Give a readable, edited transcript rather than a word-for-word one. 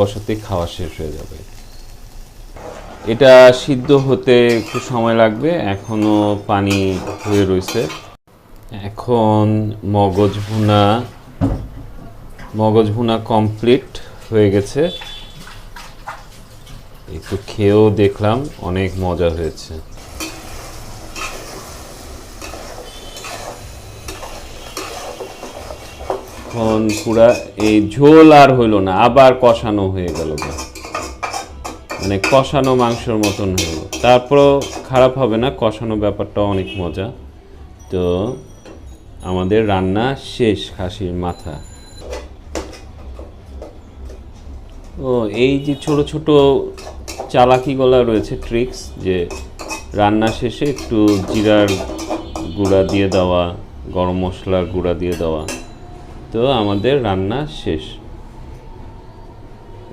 বসাতে খাওয়া শেষ হয়ে যাবে। এটা সিদ্ধ হতে একটু সময় লাগবে, এখনো পানি হয়ে রয়েছে। এখন মগজ ভুনা কমপ্লিট হয়ে গেছে। একটু খেয়েও দেখলাম, অনেক মজা হয়েছে। এখন পুরা এই ঝোল আর হইল না, আবার কষানো হয়ে গেল, মানে কষানো মাংসের মতন হলো। তারপরও খারাপ হবে না, কষানো ব্যাপারটা অনেক মজা। তো আমাদের রান্না শেষ, খাসির মাথা। ও এই যে ছোট ছোট চালাকিগুলো রয়েছে, ট্রিক্স, যে রান্না শেষে একটু জিরার গুঁড়া দিয়ে দেওয়া, গরম মশলার গুঁড়া দিয়ে দেওয়া। তো আমাদের রান্না শেষ।